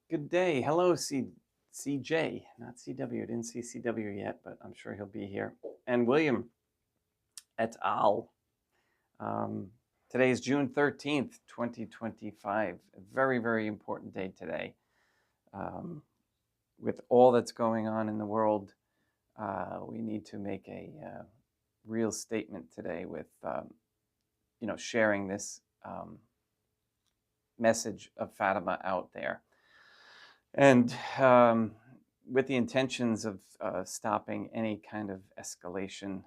Good day. Hello, CJ, not CW. I didn't see CW yet, but I'm sure he'll be here. And William et al. Um, Today is June 13th, 2025. A very, very important day today. With all that's going on in the world, we need to make a real statement today with, sharing this message of Fatima out there. And with the intentions of stopping any kind of escalation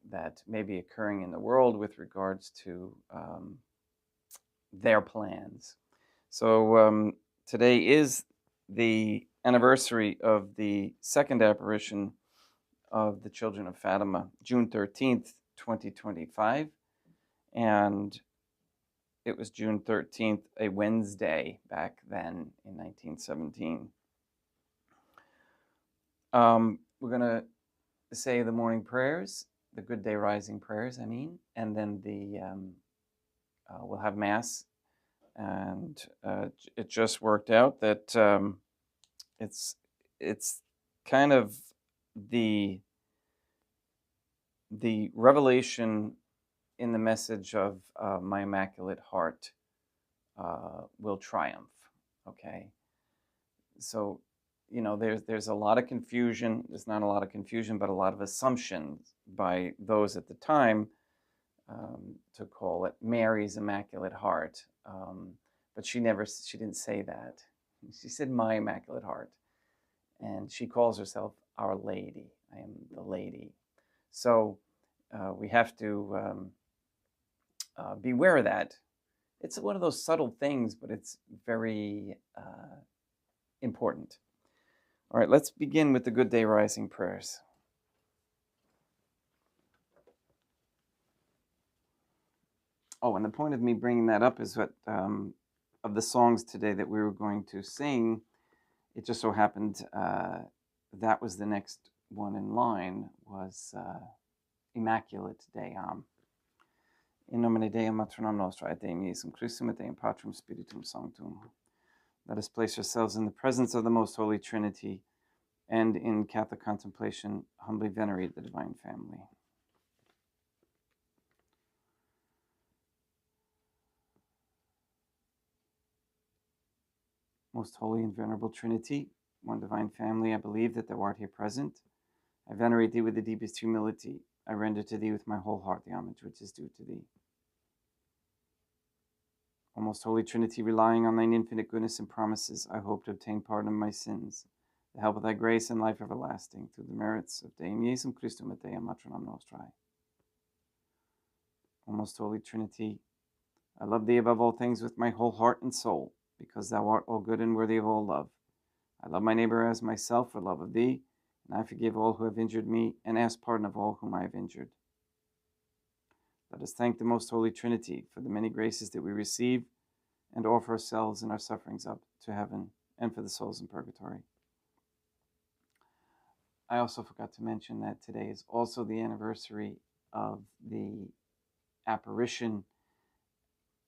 that may be occurring in the world with regards to their plans. So today is the anniversary of the second apparition of the children of Fatima, June 13th, 2025. And it was June 13th, a Wednesday back then in 1917. We're going to say the morning prayers, the good day rising prayers, and then we'll have Mass. And it just worked out that it's kind of the revelation in the message of my Immaculate Heart will triumph. Okay, so there's a lot of confusion. There's not a lot of confusion, but a lot of assumptions by those at the time to call it Mary's Immaculate Heart. But she didn't say that. She said my Immaculate Heart, and she calls herself Our Lady. I am the Lady. So we have to beware of that. It's one of those subtle things, but it's very important. All right, let's begin with the Good Day Rising prayers. Oh, and the point of me bringing that up is what of the songs today that we were going to sing, it just so happened that was the next one in line, was Immaculate Deam. In nomine Dei matronam nostra et Deum Iesum Christum et Deum Patrum Spiritum Sanctum. Let us place ourselves in the presence of the Most Holy Trinity and in Catholic contemplation humbly venerate the Divine Family. Most Holy and Venerable Trinity, one Divine Family, I believe that thou art here present. I venerate thee with the deepest humility. I render to thee with my whole heart the homage which is due to thee. O Most Holy Trinity, relying on thine infinite goodness and promises, I hope to obtain pardon of my sins, the help of thy grace and life everlasting, through the merits of Deum Iesum Christum et Deum matronam nostrae. O Most Holy Trinity, I love thee above all things with my whole heart and soul, because thou art all good and worthy of all love. I love my neighbor as myself for love of thee, and I forgive all who have injured me, and ask pardon of all whom I have injured. Let us thank the Most Holy Trinity for the many graces that we receive, and offer ourselves and our sufferings up to heaven, and for the souls in purgatory. I also forgot to mention that today is also the anniversary of the apparition,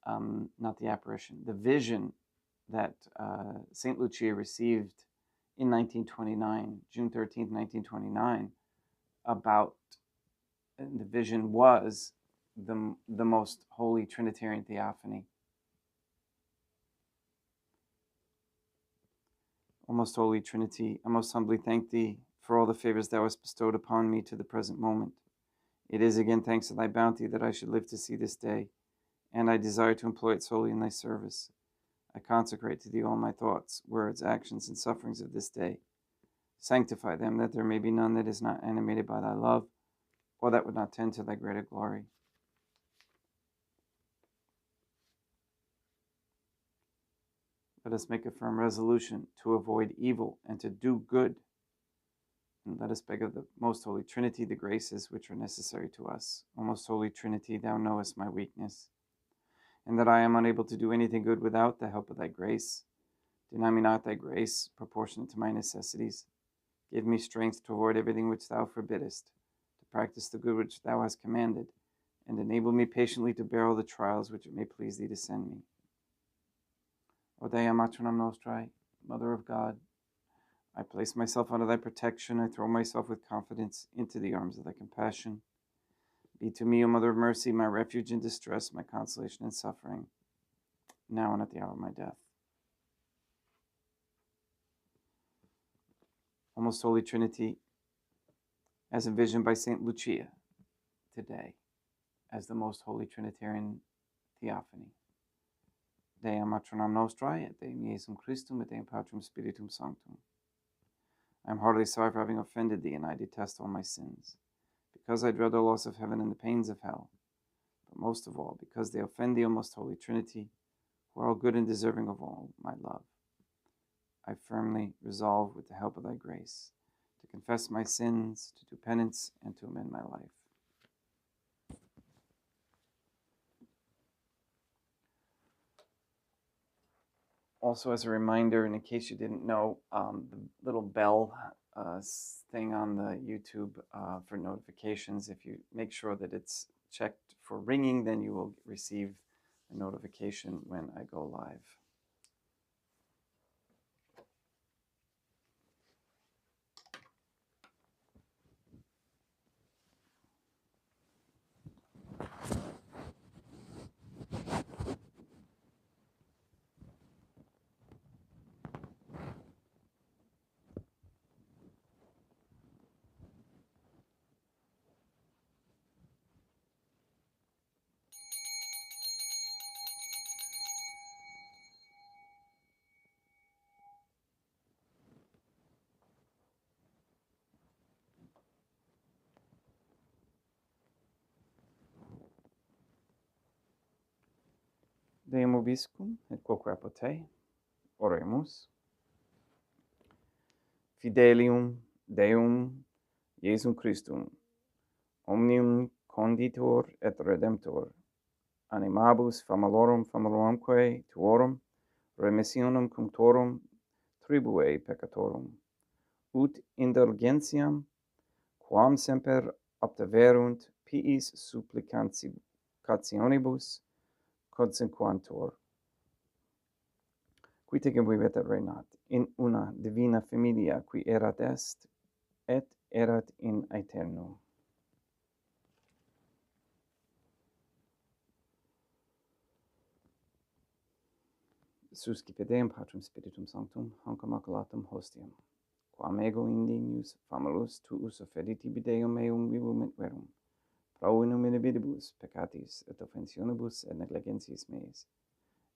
the vision that St. Lucia received in 1929, June 13th, 1929, about, and the vision was the most holy Trinitarian Theophany. O most holy Trinity, I most humbly thank thee for all the favors thou hast bestowed upon me to the present moment. It is again thanks to thy bounty that I should live to see this day, and I desire to employ it solely in thy service. I consecrate to thee all my thoughts, words, actions, and sufferings of this day. Sanctify them, that there may be none that is not animated by thy love, or that would not tend to thy greater glory. Let us make a firm resolution to avoid evil and to do good. And let us beg of the Most Holy Trinity the graces which are necessary to us. O Most Holy Trinity, thou knowest my weakness, and that I am unable to do anything good without the help of thy grace. Deny me not thy grace, proportionate to my necessities. Give me strength to avoid everything which thou forbiddest, to practice the good which thou hast commanded, and enable me patiently to bear all the trials which it may please thee to send me. O Dea Matronam Nostrae, Mother of God, I place myself under thy protection. I throw myself with confidence into the arms of thy compassion. Be to me, O Mother of Mercy, my refuge in distress, my consolation in suffering, now and at the hour of my death. O Most Holy Trinity, as envisioned by St. Lucia today, as the Most Holy Trinitarian Theophany, Dea Matronam Nostrae, et Deum Iesum Christum, et Deum Patrum Spiritum Sanctum. I am heartily sorry for having offended thee, and I detest all my sins, because I dread the loss of heaven and the pains of hell, but most of all, because they offend thee, O Most Holy Trinity, who are all good and deserving of all my love. I firmly resolve, with the help of thy grace, to confess my sins, to do penance, and to amend my life. Also, as a reminder, and in case you didn't know, the little bell thing on the YouTube for notifications, if you make sure that it's checked for ringing, then you will receive a notification when I go live. Deum Obiscum et quoque apote, oremus. Fidelium Deum Iesum Christum, omnium conditor et redemptor, animabus famulorumque tuorum, remissionem cunctorum tribue peccatorum, ut indulgentiam, quam semper obteverunt piis supplicationibus consequantur, qui tecum vivet et reinat in una divina familia qui erat est, et erat in aeternum. Suscipe Deum Patrum Spiritum Sanctum, hanc immaculatum hostiam, quam ego indenius famulus tuus offedi tibi Deum meum vivum et verum, pro in hominibus peccatis et offensionibus et negligencies meis,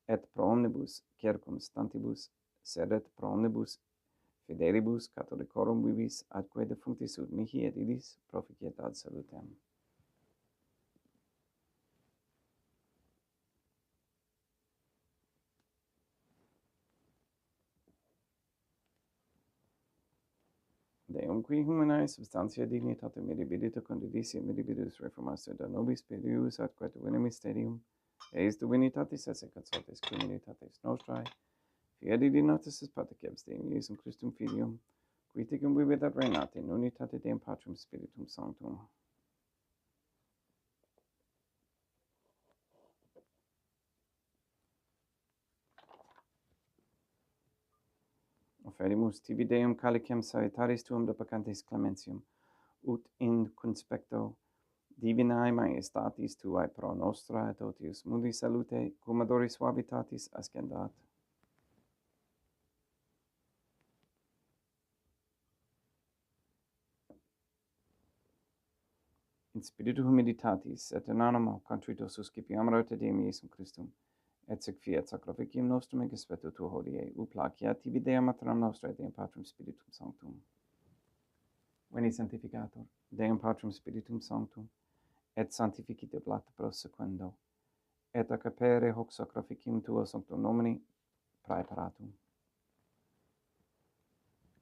et pro omnibus circumstantibus, sed et pro omnibus fidelibus catholicorum vivis atque defunctis ut mihi et illis proficiat ad salutem. Deum qui humanae substantia dignitate mirabilita condidissi mirabilis reformaster da nobis spiritus atque divinem mysterium, eis divinitatis esse consortes communitatis nostrae, fiat idionatis es patriceps Deum Iesum Christum Filium, qui tecum vivit et reinat in unitate Deum Patrum Spiritum Sanctum. Oferimus tibi Deum calicem salutaris tuum depecantis clementium, ut in conspecto divinae majestatis tuae pro nostra et otius mundi salute cum adoris suavitatis ascendat. In spiritu humilitatis et in animo contrito suscipiamur te Deum Iesum Christum, et sic fiat sacrificium nostrum in gespetu tu hodie, ut placiat tibi Deum Maternam Nostrae Deum Patrum Spiritum Sanctum. Veni Sanctificator, Deum Patrum Spiritum Sanctum, et sanctificite blata prosequendo, et a capere hoc sacrificium tuo sanctum nomini praeparatum.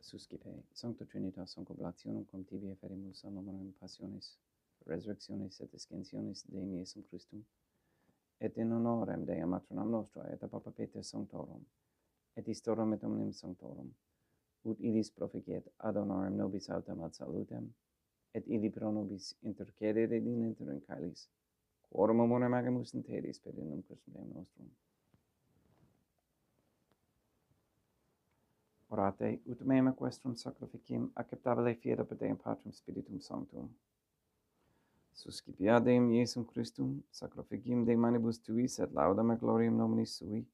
Suscipe, Sancta Trinitas, Sancta Oblationum, cum tibi eferimus a memorem passionis, resurrectionis et ascensionis Deum Iesum Christum, et in honorem Deum Maternam Nostrae, et a Papa Peter Sanctorum, et istorum et omnium Sanctorum, ut illis proficiet ad honorem nobis autem ad salutem, et illi pro nobis intercedere in interim caelis, quorum amore magimus interis per innum Christum Deum nostrum. Orate ut mem equestrum sacrificium acceptabile fiat per Deum Patrum Spiritum Sanctum. Suscipiadem Iesum Christum, sacrificium de manibus tuis et laudam et gloriam nominis sui,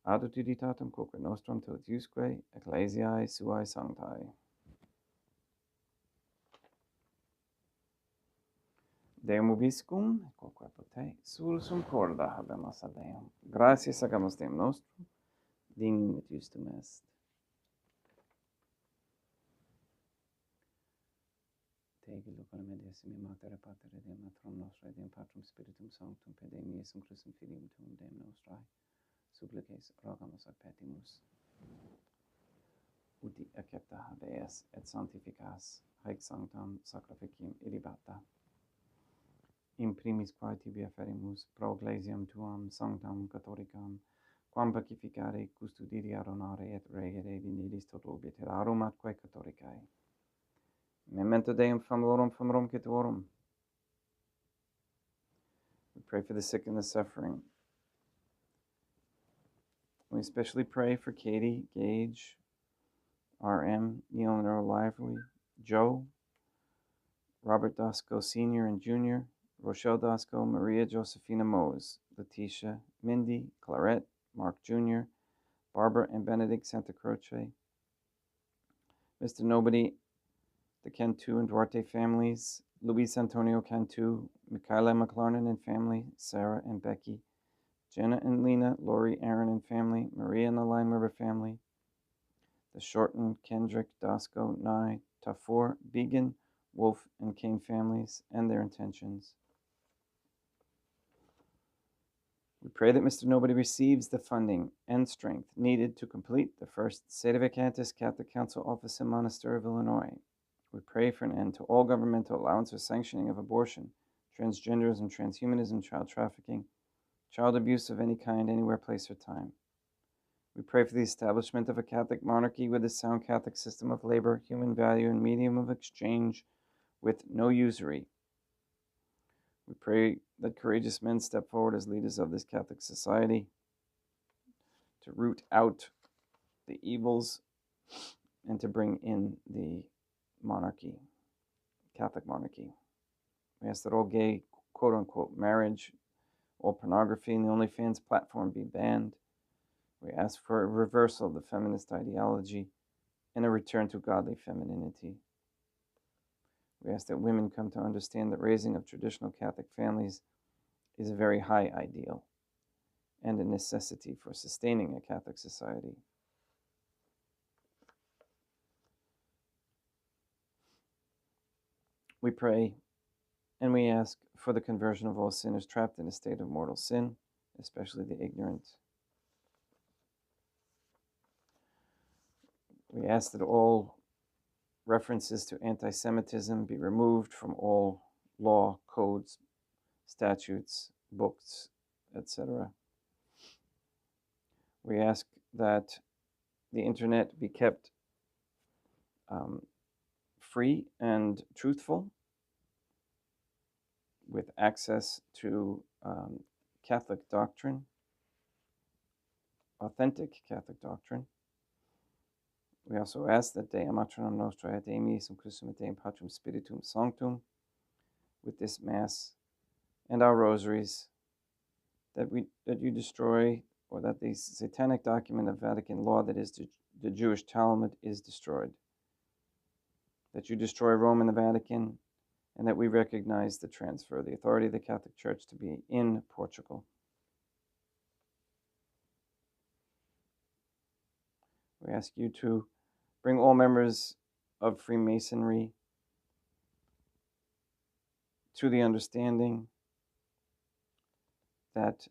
ad utilitatem quoque nostrum totiusque ecclesiae suae sanctae. Deum ubiscum, quoque pote, sursum corda habemus ad Deum. Gratias agamus Deum nostrum, dignum et justum est. Tege lucam medesimi mater pater et Deum matrum nostrae, Deum Patrum Spiritum Sanctum, per Deum Iesum Christum Filium Tuum, Deum nostrae, supplices rogamus ad petimus. Uti accepta habeas et sanctificas haec sanctam sacrificium ilibata. In primis quae tibi afferimus pro ecclesiam tuam sanctam catholicam, quam pacificare, custodire, adonare et regere dignidis toto obiterarum atque catholicae. Memento Deum famorum citorum. We pray for the sick and the suffering. We especially pray for Katie, Gage, RM, Neil and Earl Lively, Joe, Robert Dosco Sr. and Jr., Rochelle Dosco, Maria Josephina Mose, Letitia, Mindy, Clarette, Mark Jr., Barbara and Benedict Santa Croce, Mr. Nobody, the Cantu and Duarte families, Luis Antonio Cantu, Michaela McLarnon and family, Sarah and Becky, Jenna and Lena, Lori, Aaron and family, Maria and the Lime River family, the Shorten, Kendrick, Dosco, Nye, Tafour, Began, Wolf, and Kane families, and their intentions. We pray that Mr. Nobody receives the funding and strength needed to complete the first Sedevacantis Catholic Council office in Monastereville, Illinois. We pray for an end to all governmental allowance or sanctioning of abortion, transgenderism, transhumanism, child trafficking, child abuse of any kind, anywhere, place, or time. We pray for the establishment of a Catholic monarchy with a sound Catholic system of labor, human value, and medium of exchange with no usury. We pray that courageous men step forward as leaders of this Catholic society to root out the evils and to bring in the monarchy, Catholic monarchy. We ask that all gay, quote-unquote, marriage, all pornography, and the OnlyFans platform be banned. We ask for a reversal of the feminist ideology and a return to godly femininity. We ask that women come to understand that raising of traditional Catholic families is a very high ideal and a necessity for sustaining a Catholic society. We pray and we ask for the conversion of all sinners trapped in a state of mortal sin, especially the ignorant. We ask that all references to anti-Semitism be removed from all law, codes, statutes, books, etc. We ask that the internet be kept free and truthful, with access to Catholic doctrine, authentic Catholic doctrine. We also ask that Deum Matronum Nostrae et Deum Iesum Christum et Deum Patrum Spiritum Sanctum, with this Mass and our rosaries, that you destroy, or that the satanic document of Vatican law, that is the Jewish Talmud, is destroyed. That you destroy Rome and the Vatican, and that we recognize the transfer of the authority of the Catholic Church to be in Portugal. We ask you to bring all members of Freemasonry to the understanding that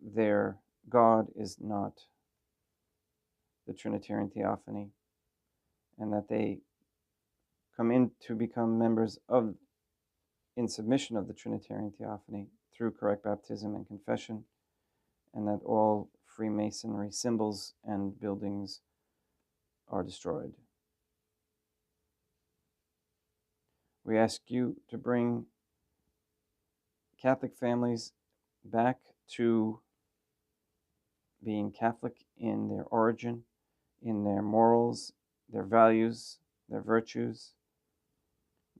their God is not the Trinitarian Theophany, and that they come in to become members of, in submission of the Trinitarian Theophany through correct baptism and confession, and that all Freemasonry symbols and buildings are destroyed. We ask you to bring Catholic families back to being Catholic in their origin, in their morals, their values, their virtues,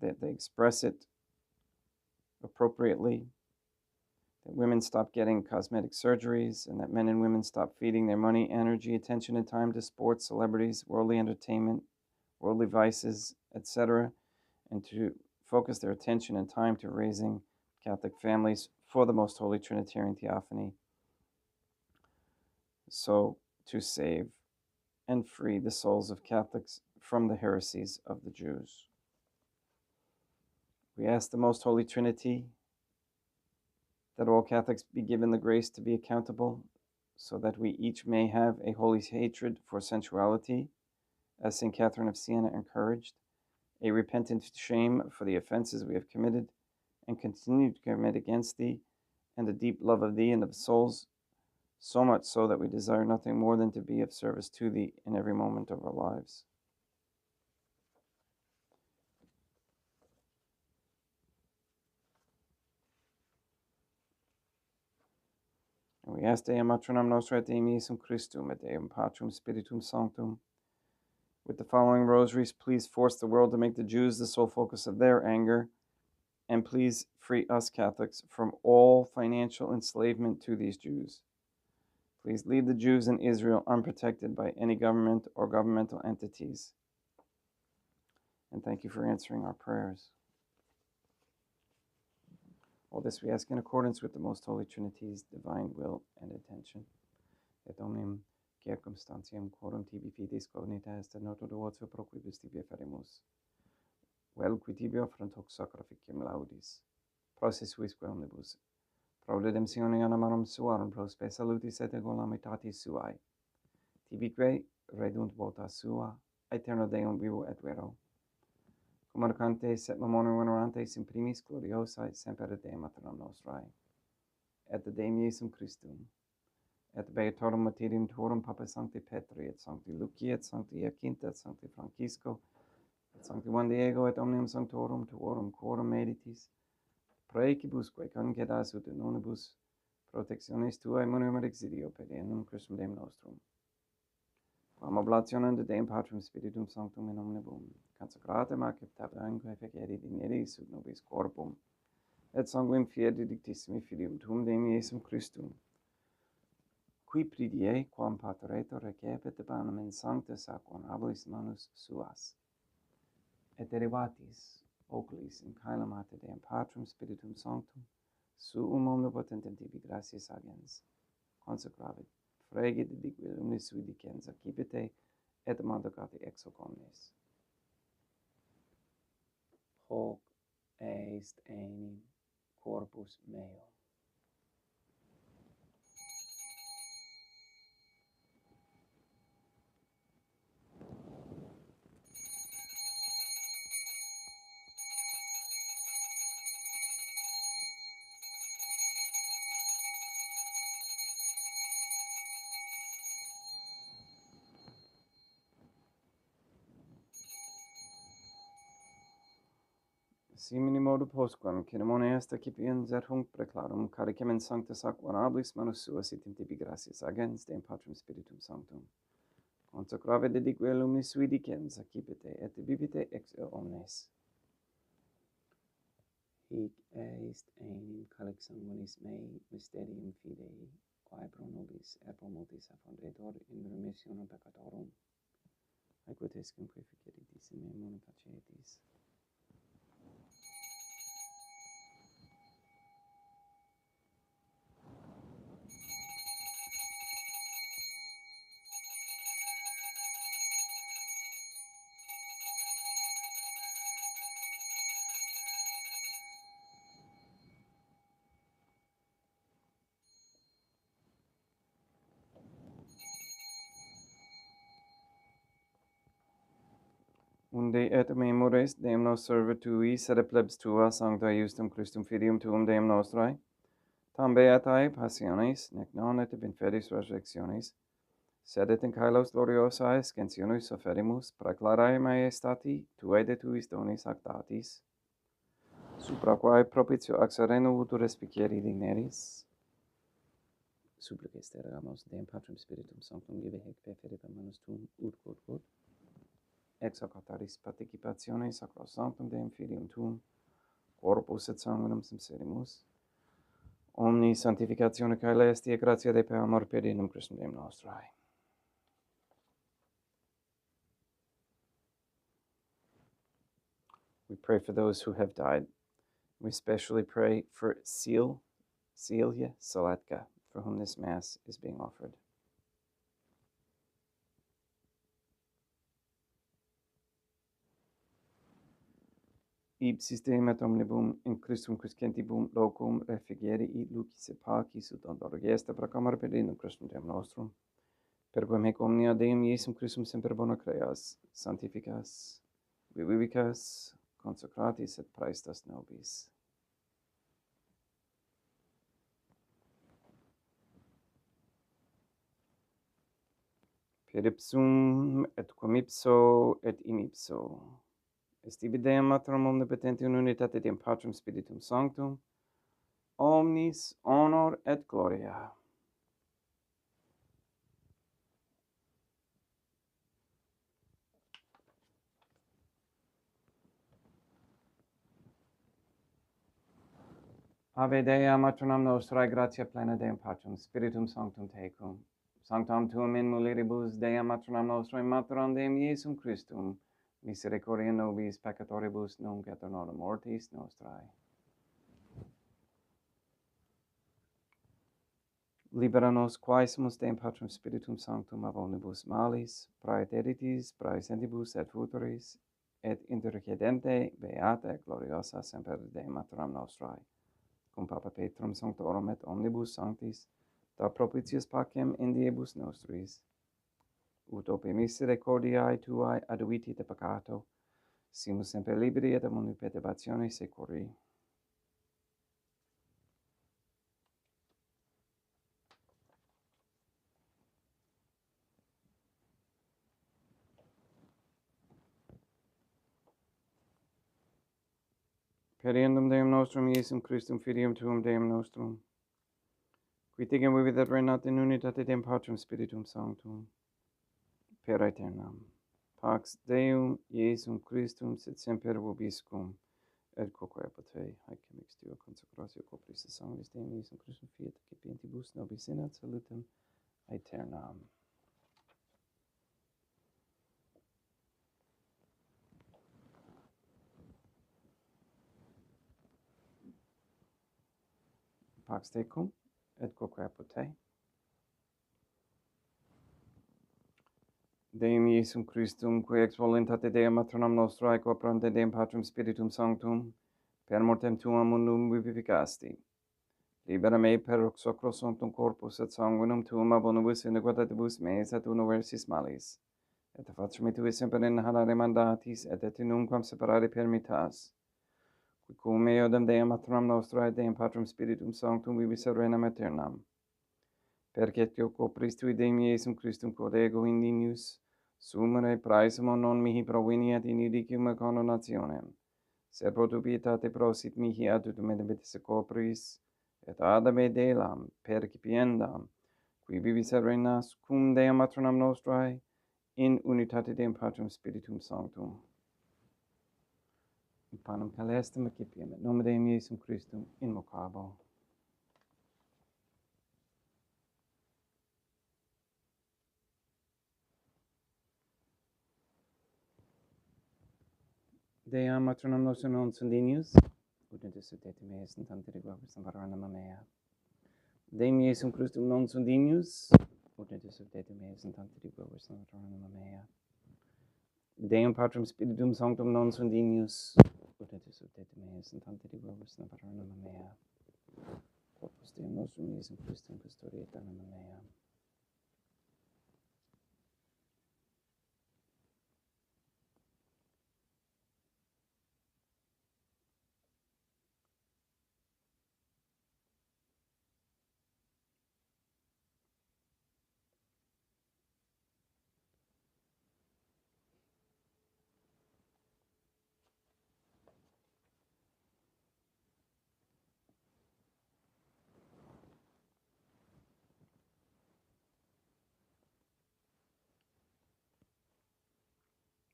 that they express it appropriately, that women stop getting cosmetic surgeries, and that men and women stop feeding their money, energy, attention, and time to sports, celebrities, worldly entertainment, worldly vices, etc., and to focus their attention and time to raising Catholic families for the Most Holy Trinitarian Theophany, so to save and free the souls of Catholics from the heresies of the Jews. We ask the Most Holy Trinity that all Catholics be given the grace to be accountable, so that we each may have a holy hatred for sensuality, as St. Catherine of Siena encouraged, a repentant shame for the offenses we have committed and continue to commit against thee, and a deep love of thee and of souls, so much so that we desire nothing more than to be of service to thee in every moment of our lives. And we ask Deum Matronam Nostra et Deum Iesum Christum et Deum Patrum Spiritum Sanctum. With the following rosaries, please force the world to make the Jews the sole focus of their anger, and please free us Catholics from all financial enslavement to these Jews. Please leave the Jews in Israel unprotected by any government or governmental entities. And thank you for answering our prayers. All this we ask in accordance with the Most Holy Trinity's divine will and intention. Et omnium circumstantiam quorum tibi fidis cognita est noto devoto pro quibus tibi ferimus. Vel qui tibi offrant hoc sacrificium laudis. Prosis visque omnibus. Pro redemptione animarum suarum, pro spe salutis et egolamitatis suae. Tibique redunt vota sua, aeterno Deum vivo et vero. Communicantes et memoria venerantes in primis gloriosae semper et Deum Maternam Nostrae. Et Deum Iesum Christum. Et Beatorum Martyrium Tuorum Papa Sancti Petri, et Sancti Lucia, et Sancti Jacinta, et Sancti Francisco, et Sancti Juan Diego, et omnium sanctorum tuorum quorum meditis, praecibusque concedas ut in unibus protectionis tuae munum et exidio per Deum Christum Deum nostrum. Quam oblationem de Deum Patrum Spiritum Sanctum in omnibus consecratem ac tabernacque feceri dineris ut nobis corpum, et sanguinem fieri dictissimi Filium tuum Deum Iesum Christum, qui pridie, quam pateretur recepit debanum in sanctus ac honorabilis manus suas, et derivatis oculis in caelum ate Deum Patrum Spiritum Sanctum, suum omnipotentem tibi gratias agens, consecravit, fregit dique lumis sui dicens accipite, et mandacati ex hoc omnes. Hoc est enim corpus meo. Simini modo postquam, ceremone est accipiens et hunc preclarum, caricem in sanctus ac honorabilis manus suas et in tibi gratias agens, Deum Patrum Spiritum Sanctum. Consecrave dedique lumis sui dicens accipite, et vivite ex omnes. Hic est enim calix sanguinis mei mysterium fidei, quae pro nobis et pro multis affondetur in remissionem peccatorum, aequatis cum preficeritis in me mona facietis. Unde et memores Deum nos serva tui, sed plebs tua sancta justum Christum Filium tuum Deum nostrae, tam beatae passiones, nec non et in fedis resurrectionis, sed et in caelos gloriosae scensionis offerimus, praeclarae maestati tuae de tuis donis ac datis, supra quae propitio ac sereno utur respicieri digneris, Supplices te regamos Deum Patrum Spiritum Sanctum give hic perferre manus tuum ut quod ex hoc altaris participationes sacrosanctum Deum Filium tuum corpus et sanguinum sincerimus omni sanctificatione caelestia gratia Dei per amor pedinum Christum Deum nostrae. We pray for those who have died. We especially pray for Celia Salatka, for whom this Mass is being offered. Ipsis Demet omnibum in Christum quiscentibum locum refugieri lucis et pacis ut ondor gesta proclamare pedinum Christum Deum nostrum, per quem hic omnia Deum Iesum Christum semper bona creas, sanctificas, vivicas, consecratis et praestas nobis. Per ipsum et quam ipso et in ipso. Est ibi Deum Matrum omnipotenti in unitate Deum Patrum Spiritum Sanctum, omnis honor et gloria. Ave Dea Matronam Nostrae, gratia plena Deum Patrum, Spiritum Sanctum Tecum, Sanctam Tuum in mulieribus Dea Matronam Nostrae, Maturam Deum Iesum Christum, misericordia nobis peccatoribus nunc et in hora mortis nostrae. Libera nos quaesimus Deum Patrum Spiritum Sanctum ab omnibus malis, praeteritis, praesentibus et futuris, et intercedente beata et gloriosa semper Deum Matronam Nostrae. Cum Papa Petrum Sanctorum et omnibus sanctis, da propitius pacem in diebus nostris, ut ope misericordiae tuae aduiti de peccato, simus semper liberi et omni perturbatione securi. Periendum Deum nostrum Iesum Christum Filium Tuum Deum nostrum, qui tegem vivit et reinat in unitate Deum Patrum Spiritum Sanctum, per aeternam. Pax Deum Iesum Christum sit semper vobiscum, et quoque apotei, haec mixtio consecratio copris sanguis Deum Iesum Christum fiat cipientibus nobis in ad salutem aeternam. Pax tecum, et quoque apotei. Deum Iesum Christum, qui ex voluntate Deum Matronam Nostrae, quoprante Deum Patrum Spiritum Sanctum, per mortem tuam mundum vivificasti. Libera me per sacro sanctum corpus et sanguinum tuum ab omnibus iniquitatibus meis et universis malis. Et facimi tui semper in harare mandatis, et nunquam separare permittas. Qui cum eodem Deum Matronam Nostrae, Deum Patrum Spiritum Sanctum vivis et regnam aeternam. Perché copris tui Deum Iesum Christum quod ego indinius, sumere praesimo non mihi proveniat in idicium condonationem, sed pro tu pietate prosit mihi adjutum et copris, et ad me delam percipiendam, qui vivis et regnas cum Deum Matronam Nostrae, in unitate Deum Patrum Spiritum Sanctum. In panem calestum accipiem, et nomen Deum Iesum Christum invocabo. Deam Matronam Nostrum non sundinius, ut in disutete meis in tante reguabus in paranama mea. Deum Iesum Christum non sundinius, ut in disutete meis in tante reguabus in paranama mea. Deum Patrum Spiritum Sanctum non sundinius, ut in disutete meis in tante reguabus in paranama mea. Corpus Deum nostrum Iesum Christum custodia et anima mea.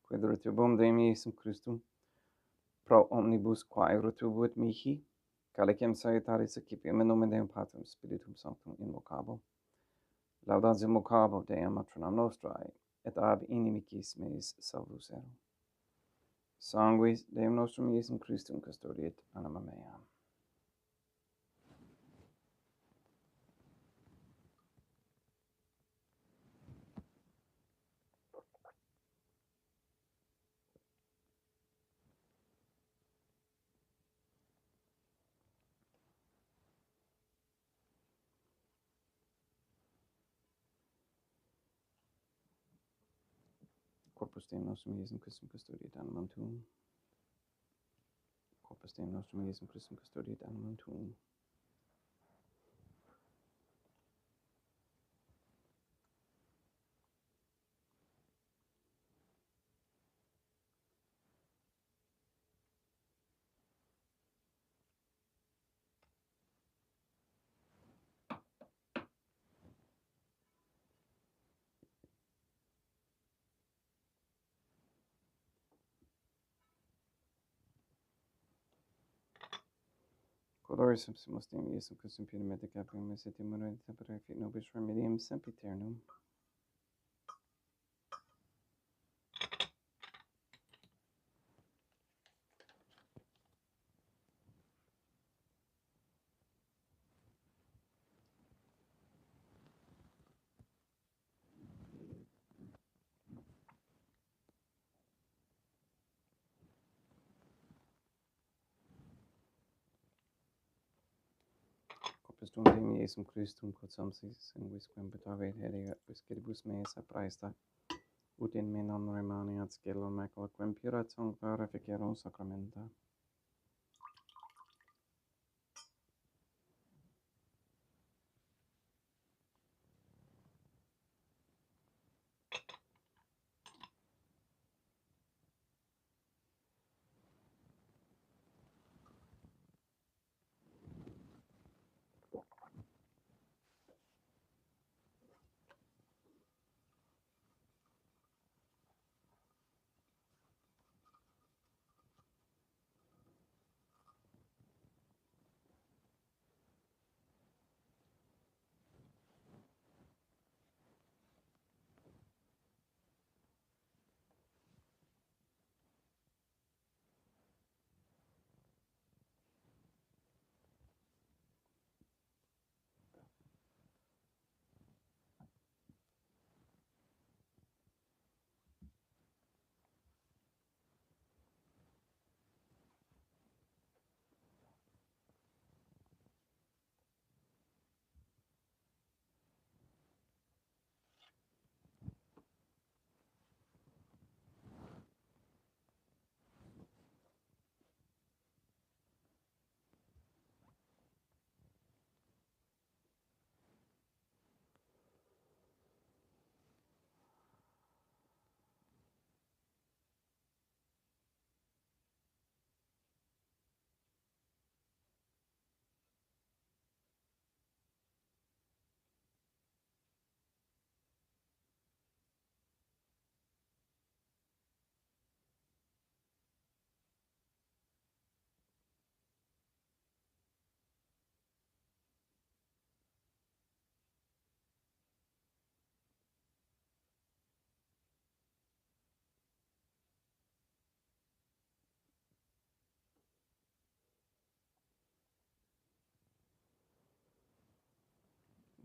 quid retribum Deum Iesum Christum, pro omnibus quae retribuit mihi, calicem salutaris accipium in nomen Deum Patrum Spiritum Sanctum invocabo, laudatim vocabo Deum matronam nostrae, et ab inimicis meis salvus ero. Sanguis Deum nostrum Iesum Christum custodiet anima mea. Corpus Deum nostrum Iesum Christum custodiet animam tuum. Corpus Deum nostrum Iesum Christum custodiet animam tuum. Coloris subsumus Deum Iesum Christum pidem et capium et timore et tempore fit nobis remedium sempiternum. Corpus tuum Deum Iesum Christum quod samsis sanguis quem petavit hediat visceribus meis apraesta, ut in me non remaniat scelo macula quem purat sancta reficerum sacramenta.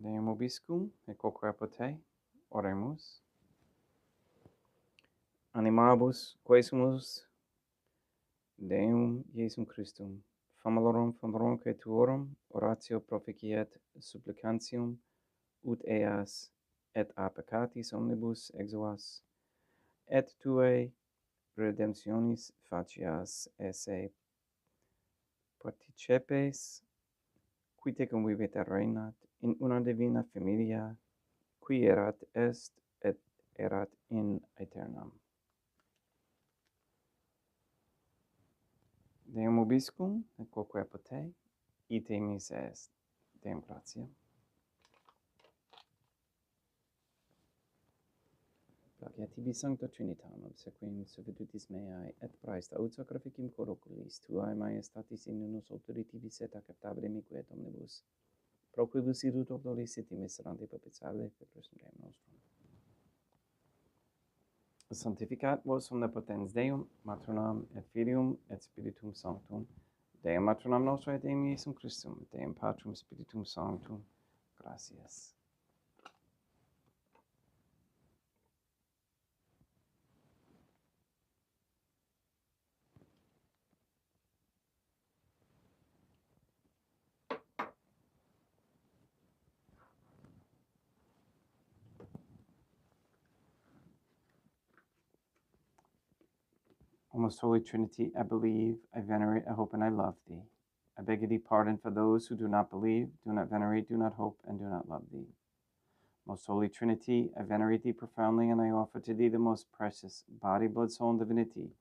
Deum obiscum, et quoque apote, oremus. Animabus, quesumus, Deum Iesum Christum, famalorum que tuorum, oratio proficiat supplicantium, ut eas, et a peccatis omnibus exuas, et tuae redemptionis facias esse participes, qui tecum vivit et reinat in una divina familia, qui erat est et erat in aeternam. Deum obiscum, et quoque apote, ite mis est. Deum gratia. Tibi sancto Trinitam, obsequim suffitutis meae, et praesta ut sacrificim coroculis, tuae majestatis in unus autoritivis et acceptabile mique et omnibus, pro quibus idut doctoris siti miserante propitiabile per Christum Deum nostrum. Sanctificat vos omnipotens Deum, Matronam et Filium et Spiritum Sanctum, Deum Matronam nostra et Deum Iesum Christum, Deum Patrum Spiritum Sanctum. Gracias. O most Holy Trinity, I believe, I venerate, I hope, and I love thee. I beg of thee pardon for those who do not believe, do not venerate, do not hope, and do not love thee. Most Holy Trinity, I venerate thee profoundly, and I offer to thee the most precious body, blood, soul, and divinity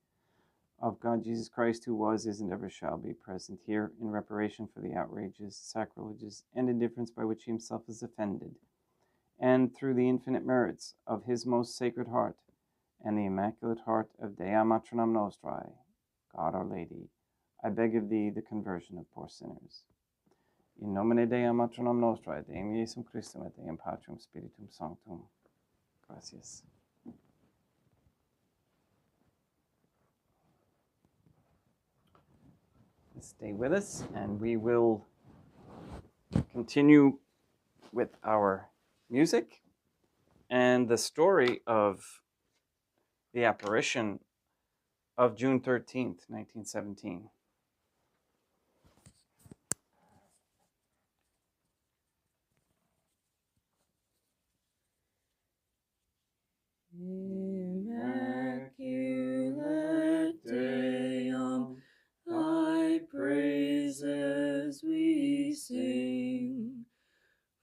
of God Jesus Christ, who was, is, and ever shall be, present here in reparation for the outrages, sacrileges, and indifference by which he himself is offended, and through the infinite merits of his most sacred heart, and the Immaculate Heart of Dea Matronam Nostrae, God Our Lady, I beg of thee the conversion of poor sinners. In nomine Dea Matronam Nostrae, Deum Iesum Christum, et Deum Patrum Spiritum Sanctum. Gracias. Stay with us, and we will continue with our music and the story of the apparition of June 13th, 1917. Immaculate Deum, thy praises we sing,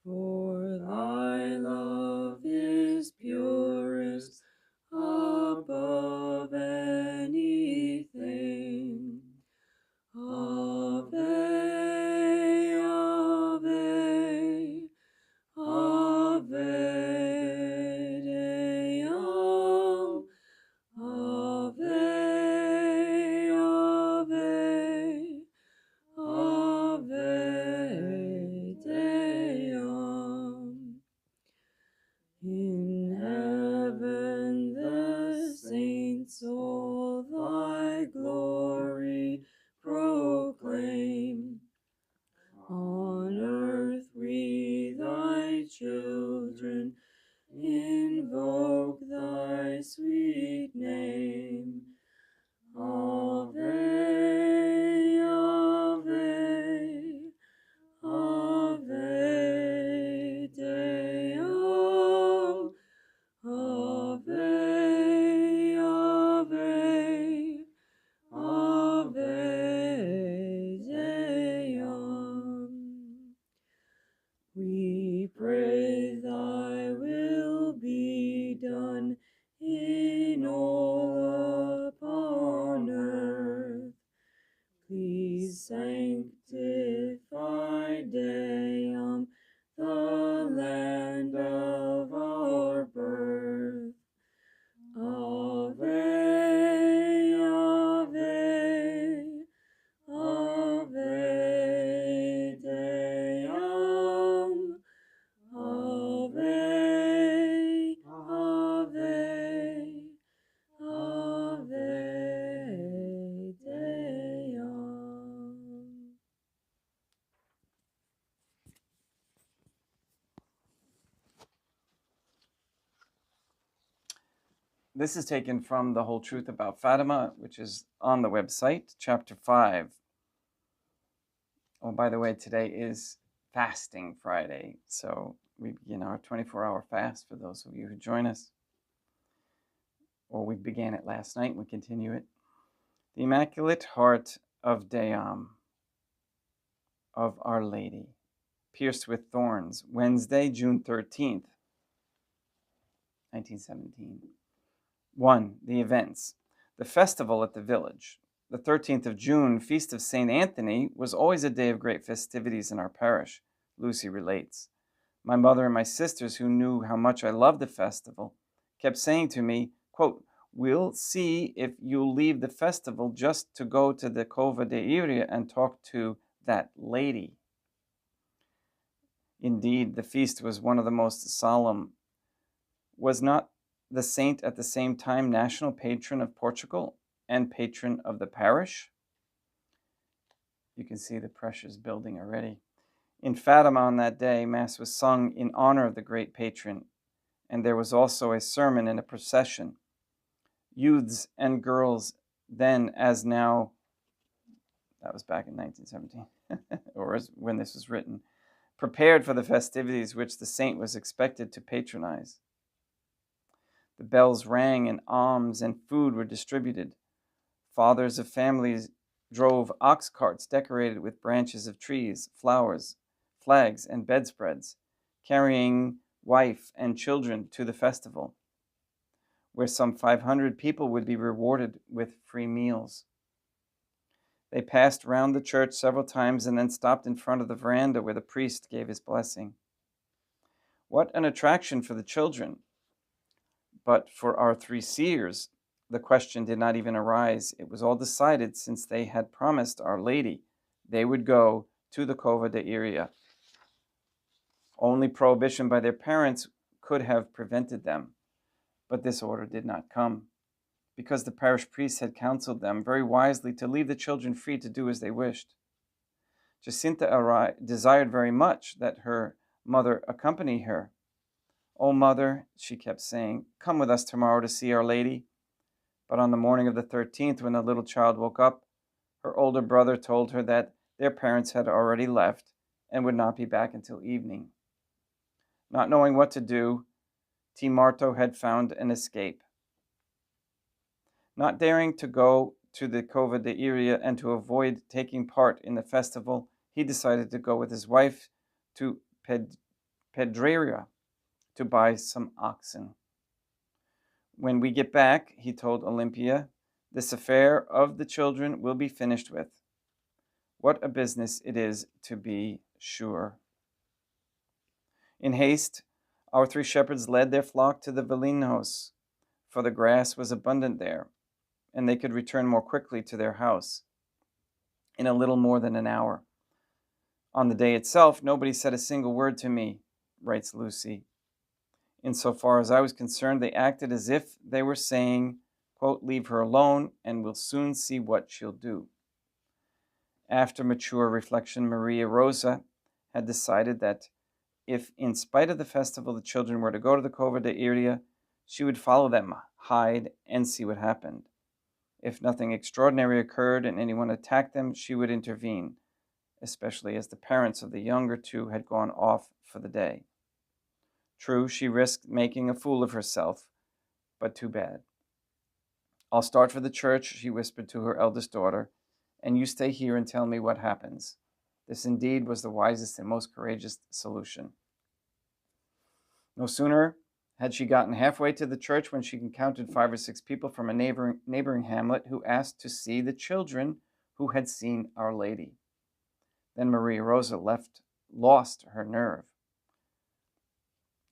for thy love is purest above anything. Ave, Ave, Ave Deum, Ave, Ave, Ave Deum. In heaven the saints all thy glory proclaim. On earth we thy children invoke thy sweet name. Ave, Ave, Ave Deum, Ave, Ave, Ave Deum. We pray thy will be done in all upon earth. Please sanctify Deum, the land of our birth. Ave, Ave, Ave Deum, Ave, Ave, Ave Deum. This is taken from The Whole Truth About Fatima, which is on the website, chapter 5. Oh, by the way, today is Fasting Friday, so we begin our 24-hour fast for those of you who join us. Or we began it last night, and we continue it. The Immaculate Heart of Deum, of Our Lady, pierced with thorns, Wednesday, June 13th, 1917. 1. The events. The festival at the village. The 13th of June, Feast of St. Anthony, was always a day of great festivities in our parish, Lucy relates. My mother and my sisters, who knew how much I loved the festival, kept saying to me, quote, "We'll see if you'll leave the festival just to go to the Cova de Iria and talk to that lady." Indeed, the feast was one of the most solemn. Was not the saint at the same time national patron of Portugal and patron of the parish? You can see the pressure's building already. In Fatima on that day, Mass was sung in honor of the great patron, and there was also a sermon and a procession. Youths and girls, then as now, that was back in 1917, or when this was written, prepared for the festivities which the saint was expected to patronize. The bells rang and alms and food were distributed. Fathers of families drove ox carts decorated with branches of trees, flowers, flags, and bedspreads, carrying wife and children to the festival, where some 500 people would be rewarded with free meals. They passed round the church several times and then stopped in front of the veranda where the priest gave his blessing. What an attraction for the children! But for our three seers, the question did not even arise. It was all decided, since they had promised Our Lady they would go to the Cova de Iria. Only prohibition by their parents could have prevented them, but this order did not come, because the parish priest had counseled them very wisely to leave the children free to do as they wished. Jacinta desired very much that her mother accompany her. "Oh, mother," she kept saying, "come with us tomorrow to see Our Lady." But on the morning of the 13th, when the little child woke up, her older brother told her that their parents had already left and would not be back until evening. Not knowing what to do, Timarto had found an escape. Not daring to go to the Cova de Iria and to avoid taking part in the festival, he decided to go with his wife to Pedreira to buy some oxen. "When we get back," he told Olympia, "this affair of the children will be finished with. What a business it is, to be sure." In haste, our three shepherds led their flock to the Valinos, for the grass was abundant there, and they could return more quickly to their house in a little more than an hour. "On the day itself, nobody said a single word to me," writes Lucy. "Insofar as I was concerned, they acted as if they were saying, quote, 'Leave her alone, and we'll soon see what she'll do.'" After mature reflection, Maria Rosa had decided that if, in spite of the festival, the children were to go to the Cova de Iria, she would follow them, hide, and see what happened. If nothing extraordinary occurred and anyone attacked them, she would intervene, especially as the parents of the younger two had gone off for the day. True, she risked making a fool of herself, but too bad. "I'll start for the church," she whispered to her eldest daughter, "and you stay here and tell me what happens." This indeed was the wisest and most courageous solution. No sooner had she gotten halfway to the church when she encountered 5 or 6 people from a neighboring hamlet who asked to see the children who had seen Our Lady. Then Maria Rosa lost her nerve.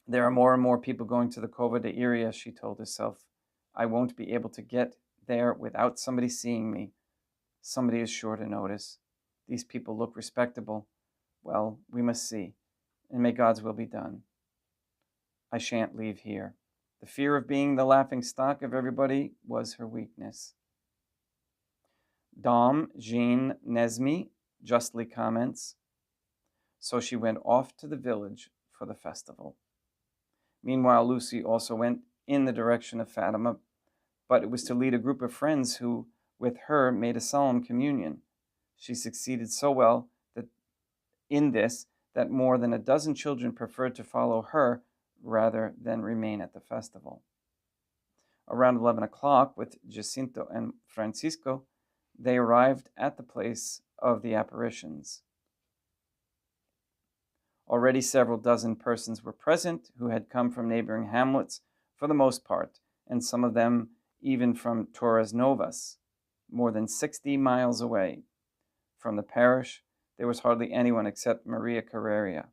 "There are more and more people going to the Cova de Iria," she told herself. "I won't be able to get there without somebody seeing me. Somebody is sure to notice. These people look respectable. Well, we must see, and may God's will be done. I shan't leave here." The fear of being the laughing stock of everybody was her weakness. Dom Jean Nesme justly comments, "So she went off to the village for the festival." Meanwhile, Lucy also went in the direction of Fatima, but it was to lead a group of friends who, with her, made a solemn communion. She succeeded so well in this that more than a dozen children preferred to follow her rather than remain at the festival. Around 11 o'clock, with Jacinto and Francisco, they arrived at the place of the apparitions. Already several dozen persons were present who had come from neighboring hamlets for the most part, and some of them even from Torres Novas, more than 60 miles away. From the parish, there was hardly anyone except Maria Carreira,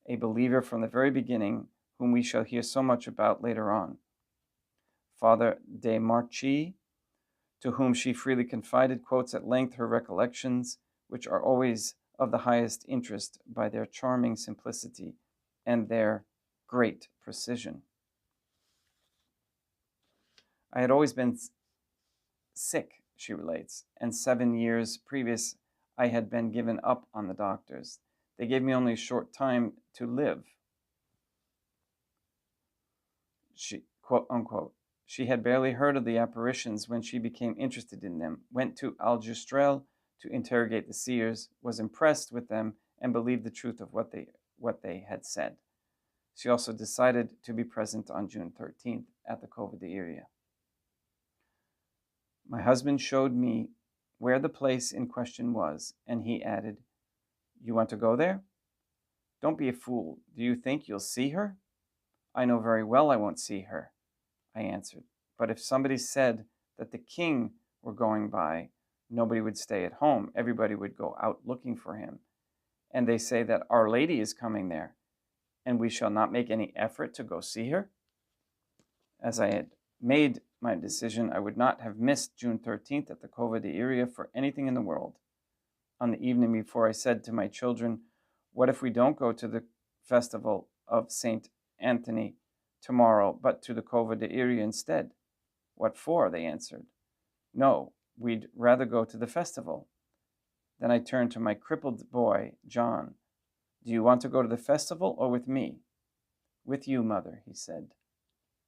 a believer from the very beginning, whom we shall hear so much about later on. Father de Marchi, to whom she freely confided, quotes at length her recollections, which are always of the highest interest by their charming simplicity and their great precision. I had always been sick, she relates, and 7 years previous I had been given up on the doctors. They gave me only a short time to live. She, quote unquote, she had barely heard of the apparitions when she became interested in them, went to Aljustrel to interrogate the seers, was impressed with them, and believed the truth of what they had said. She also decided to be present on June 13th at the Cova de Iria. My husband showed me where the place in question was, and he added, "You want to go there? Don't be a fool. Do you think you'll see her?" "I know very well I won't see her," I answered. "But if somebody said that the king were going by, nobody would stay at home. Everybody would go out looking for him. And they say that Our Lady is coming there, and we shall not make any effort to go see her." As I had made my decision, I would not have missed June 13th at the Cova de Iria for anything in the world. On the evening before, I said to my children, "What if we don't go to the festival of St. Anthony tomorrow, but to the Cova de Iria instead?" "What for?" they answered. "No, we'd rather go to the festival." Then I turned to my crippled boy, John. "Do you want to go to the festival or with me?" "With you, mother," he said.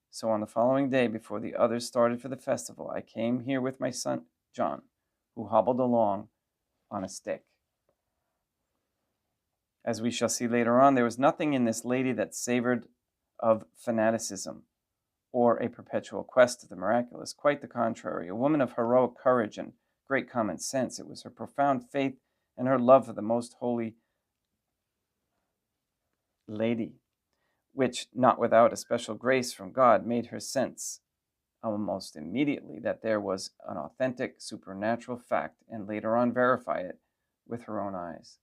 So on the following day, before the others started for the festival, I came here with my son, John, who hobbled along on a stick. As we shall see later on, there was nothing in this lady that savored of fanaticism or a perpetual quest to the miraculous. Quite the contrary, a woman of heroic courage and great common sense. It was her profound faith and her love for the most holy lady, which, not without a special grace from God, made her sense almost immediately that there was an authentic supernatural fact, and later on verify it with her own eyes.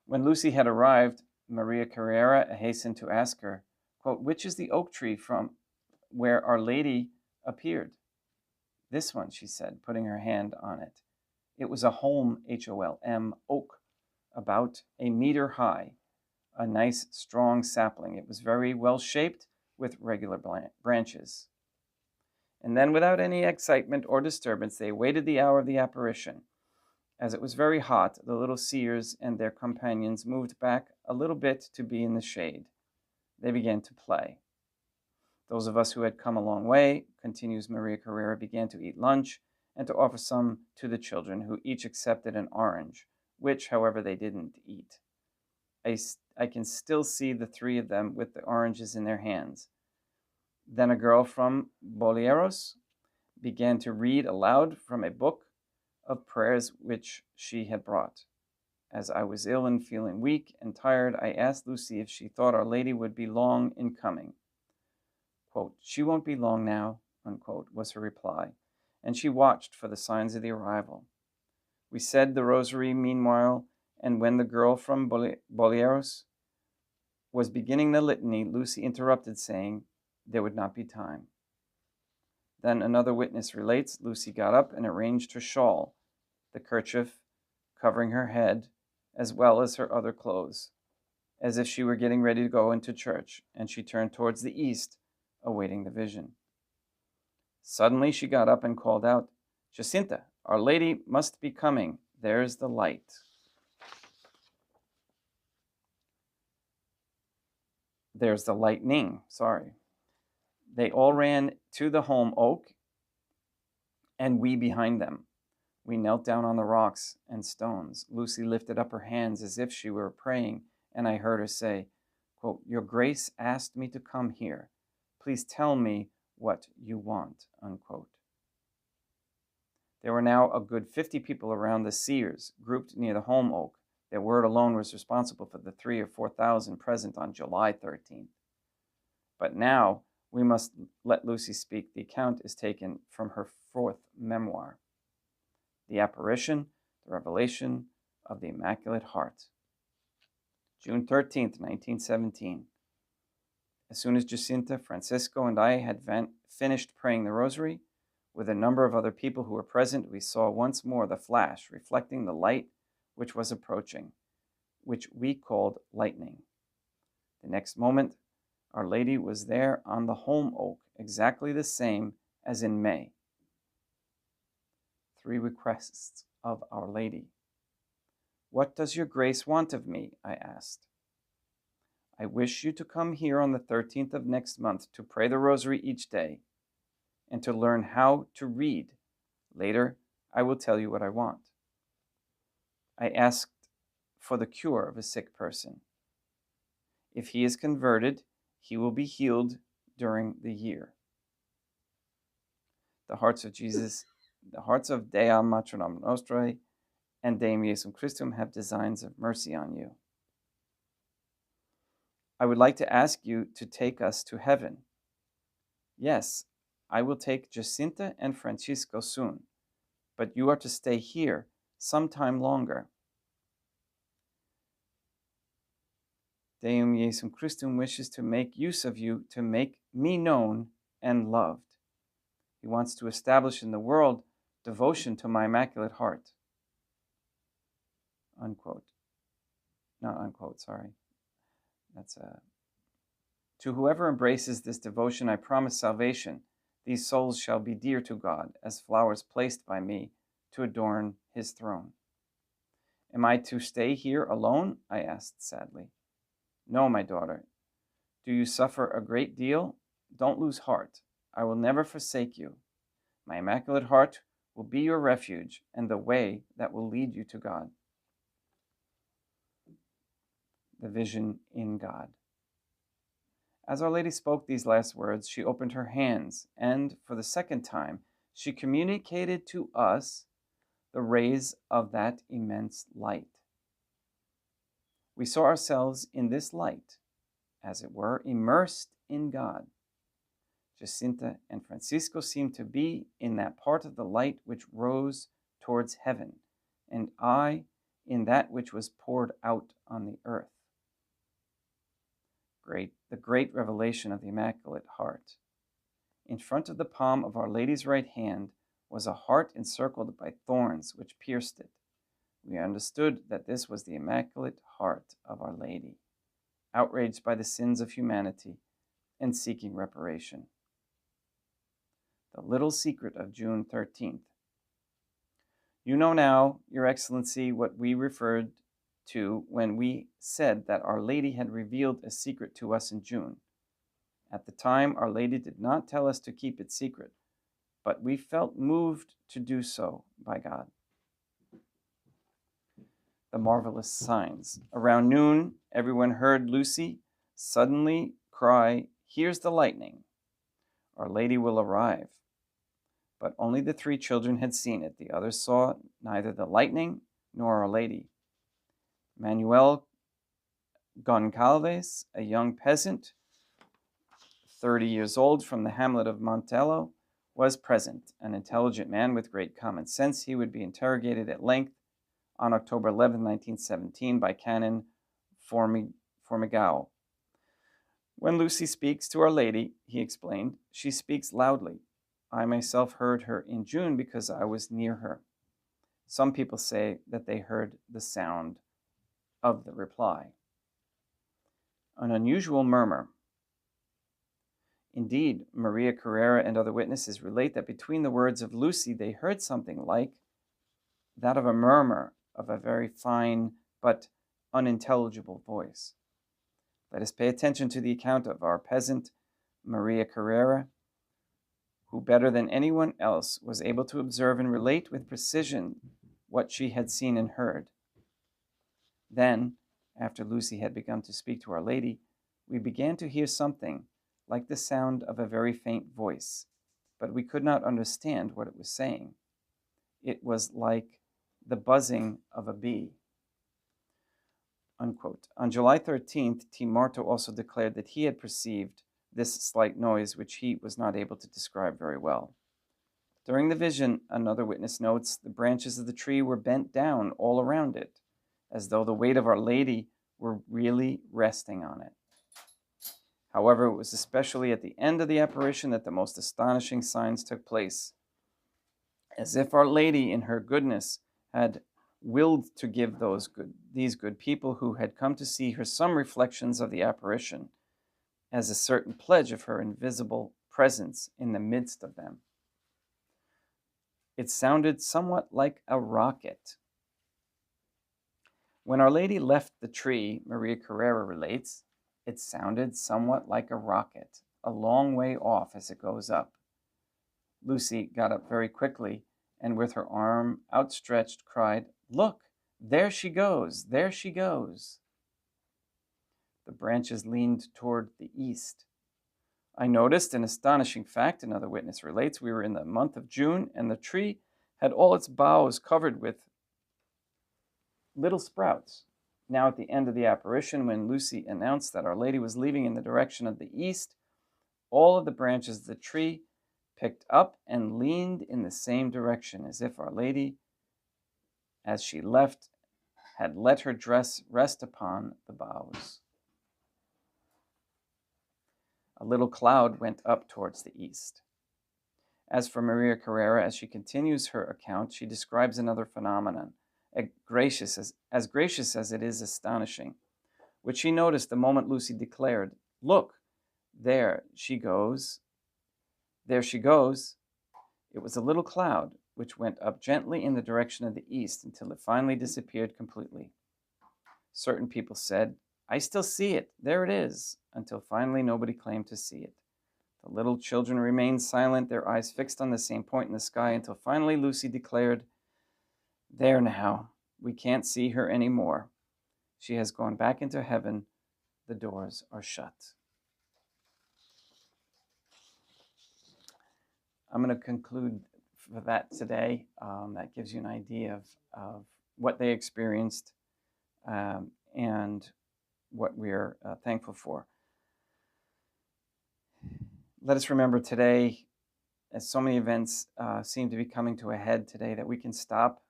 When Lucy had arrived, Maria Carrera hastened to ask her, quote, "Which is the oak tree from where Our Lady appeared?" "This one," she said, putting her hand on it. It was a holm, Holm, oak, about a meter high, a nice strong sapling. It was very well shaped with regular branches. And then, without any excitement or disturbance, they awaited the hour of the apparition. As it was very hot, the little seers and their companions moved back a little bit to be in the shade. They began to play. Those of us who had come a long way, continues Maria Carrera, began to eat lunch and to offer some to the children, who each accepted an orange, which, however, they didn't eat. I can still see the three of them with the oranges in their hands. Then a girl from Boleros began to read aloud from a book of prayers which she had brought. As I was ill and feeling weak and tired, I asked Lucy if she thought Our Lady would be long in coming. Quote, "She won't be long now," unquote, was her reply, and she watched for the signs of the arrival. We said the rosary meanwhile, and when the girl from Boleros was beginning the litany, Lucy interrupted, saying there would not be time. Then another witness relates, Lucy got up and arranged her shawl, the kerchief covering her head, as well as her other clothes, as if she were getting ready to go into church, and she turned towards the east, awaiting the vision. Suddenly she got up and called out, "Jacinta, Our Lady must be coming. There's the light." There's the lightning, sorry. They all ran to the holm oak, and we behind them. We knelt down on the rocks and stones. Lucy lifted up her hands as if she were praying, and I heard her say, quote, "Your Grace asked me to come here. Please tell me what you want," unquote. There were now a good 50 people around the seers, grouped near the holm oak. Their word alone was responsible for the 3,000 or 4,000 present on July 13th. But now we must let Lucy speak. The account is taken from her 4th memoir, The Apparition, the Revelation of the Immaculate Heart. June 13th, 1917. As soon as Jacinta, Francisco, and I had finished praying the rosary, with a number of other people who were present, we saw once more the flash reflecting the light which was approaching, which we called lightning. The next moment, Our Lady was there on the holm oak, exactly the same as in May. 3 requests of Our Lady. What does your grace want of me? I asked. I wish you to come here on the 13th of next month to pray the rosary each day and to learn how to read. Later, I will tell you what I want. I asked for the cure of a sick person. If he is converted, he will be healed during the year. The hearts of Jesus, the hearts of Deam Matronam Nostrae and Deum Jesum Christum have designs of mercy on you. I would like to ask you to take us to heaven. Yes, I will take Jacinta and Francisco soon, but you are to stay here some time longer. Deum Jesum Christum wishes to make use of you to make me known and loved. He wants to establish in the world devotion to my Immaculate Heart. Unquote. Not unquote, sorry. To whoever embraces this devotion, I promise salvation. These souls shall be dear to God, as flowers placed by me to adorn his throne. Am I to stay here alone? I asked sadly. No, my daughter. Do you suffer a great deal? Don't lose heart. I will never forsake you. My Immaculate Heart will be your refuge and the way that will lead you to God. The vision in God. As Our Lady spoke these last words, she opened her hands, and for the second time, she communicated to us the rays of that immense light. We saw ourselves in this light, as it were, immersed in God. Jacinta and Francisco seemed to be in that part of the light which rose towards heaven, and I in that which was poured out on the earth. The great revelation of the Immaculate Heart. In front of the palm of Our Lady's right hand was a heart encircled by thorns which pierced it. We understood that this was the Immaculate Heart of Our Lady, outraged by the sins of humanity and seeking reparation. The little secret of June 13th. You know now, Your Excellency, what we referred to when we said that Our Lady had revealed a secret to us in June. At the time, Our Lady did not tell us to keep it secret, but we felt moved to do so by God. The marvelous signs. Around noon, everyone heard Lucy suddenly cry, "Here's the lightning. Our Lady will arrive." But only the 3 children had seen it. The others saw neither the lightning nor Our Lady. Manuel Goncalves, a young peasant, 30 years old, from the hamlet of Montello, was present. An intelligent man with great common sense, he would be interrogated at length on October 11, 1917, by Canon Formigao. When Lucy speaks to Our Lady, he explained, she speaks loudly. I myself heard her in June because I was near her. Some people say that they heard the sound of the reply. An unusual murmur. Indeed, Maria Carrera and other witnesses relate that between the words of Lucy, they heard something like that of a murmur of a very fine but unintelligible voice. Let us pay attention to the account of our peasant, Maria Carrera, who better than anyone else was able to observe and relate with precision what she had seen and heard. Then, after Lucy had begun to speak to Our Lady, we began to hear something like the sound of a very faint voice, but we could not understand what it was saying. It was like the buzzing of a bee. Unquote. On July 13th, T. Marto also declared that he had perceived this slight noise, which he was not able to describe very well. During the vision, another witness notes, the branches of the tree were bent down all around it, as though the weight of Our Lady were really resting on it. However, it was especially at the end of the apparition that the most astonishing signs took place, as if Our Lady, in her goodness, had willed to give these good people who had come to see her some reflections of the apparition, as a certain pledge of her invisible presence in the midst of them. It sounded somewhat like a rocket. When Our Lady left the tree, Maria Carrera relates, it sounded somewhat like a rocket, a long way off as it goes up. Lucy got up very quickly and with her arm outstretched cried, "Look, there she goes, there she goes." The branches leaned toward the east. I noticed an astonishing fact, another witness relates. We were in the month of June, and the tree had all its boughs covered with little sprouts. Now, at the end of the apparition, when Lucy announced that Our Lady was leaving in the direction of the east, all of the branches of the tree picked up and leaned in the same direction, as if Our Lady, as she left, had let her dress rest upon the boughs. A little cloud went up towards the east. As for Maria Carrera, as she continues her account, she describes another phenomenon, as gracious as it is astonishing, which she noticed the moment Lucy declared, "Look, there she goes, there she goes." It was a little cloud which went up gently in the direction of the east until it finally disappeared completely. Certain people said, "I still see it, there it is," until finally nobody claimed to see it. The little children remained silent, their eyes fixed on the same point in the sky, until finally Lucy declared, "There now, we can't see her anymore. She has gone back into heaven. The doors are shut." I'm going to conclude for that today. That gives you an idea of what they experienced and what we're thankful for. Let us remember today, as so many events seem to be coming to a head today, that we can stop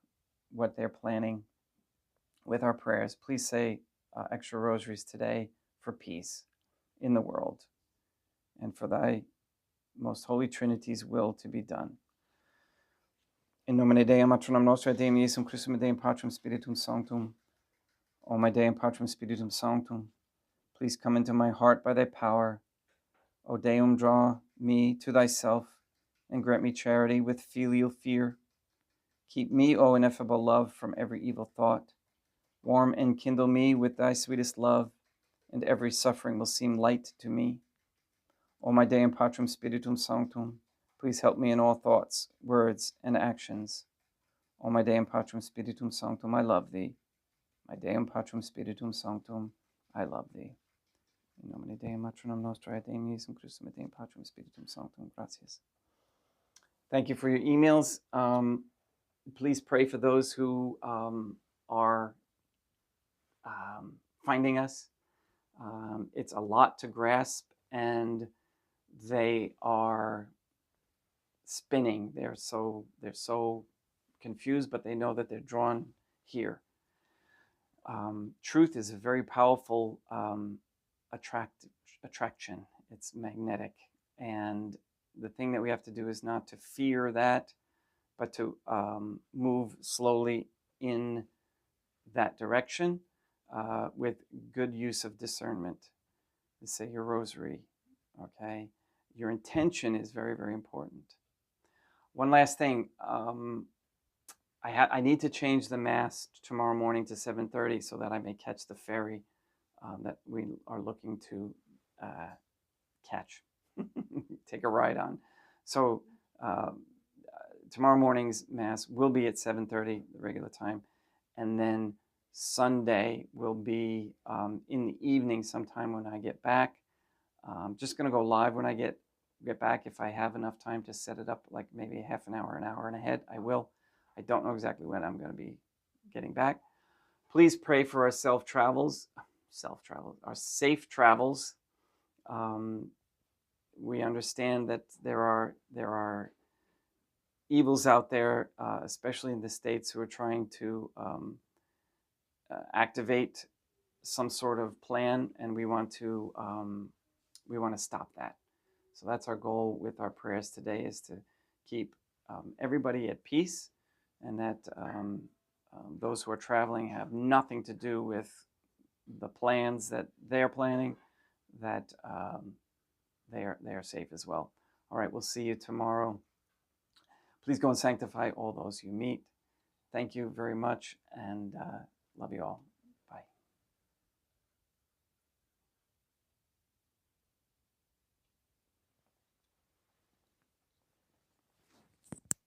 what they're planning with our prayers. Please say extra rosaries today for peace in the world and for thy most holy Trinity's will to be done. In nomine Dei, matronam nostra, Deum Iesum Christum, Deum Patrum Spiritum Sanctum. O my Deum Patrum Spiritum Sanctum, please come into my heart by thy power. O Deum, draw me to thyself, and grant me charity with filial fear. Keep me, O ineffable love, from every evil thought. Warm and kindle me with thy sweetest love, and every suffering will seem light to me. O my Deum Patrum Spiritum Sanctum, please help me in all thoughts, words, and actions. O my Deum Patrum Spiritum Sanctum, I love thee. My Deum Patrum Spiritum Sanctum, I love thee. In nomine Dei, matronam nostra, Deum Iesum Christum, Deum Patrum Spiritum Sanctum. Gracias. Thank you for your emails. Please pray for those who are finding us. It's a lot to grasp, and they are spinning. They're so confused, but they know that they're drawn here. Truth is a very powerful attraction. It's magnetic, and the thing that we have to do is not to fear that, but to move slowly in that direction with good use of discernment. To say your rosary, okay? Your intention is very, very important. One last thing. I need to change the mass tomorrow morning to 7:30 so that I may catch the ferry that we are looking to catch, take a ride on. So tomorrow morning's mass will be at 7:30, the regular time, and then Sunday will be in the evening sometime when I get back. I'm just going to go live when I get back. If I have enough time to set it up, like maybe half an hour and ahead, I will. I don't know exactly when I'm going to be getting back. Please pray for our safe travels. We understand that there are evils out there, especially in the States, who are trying to activate some sort of plan, and we want to we want to stop that. So that's our goal with our prayers today, is to keep everybody at peace, and that those who are traveling have nothing to do with the plans that they're planning, that they are safe as well. All right, we'll see you tomorrow. Please go and sanctify all those you meet. Thank you very much, and love you all.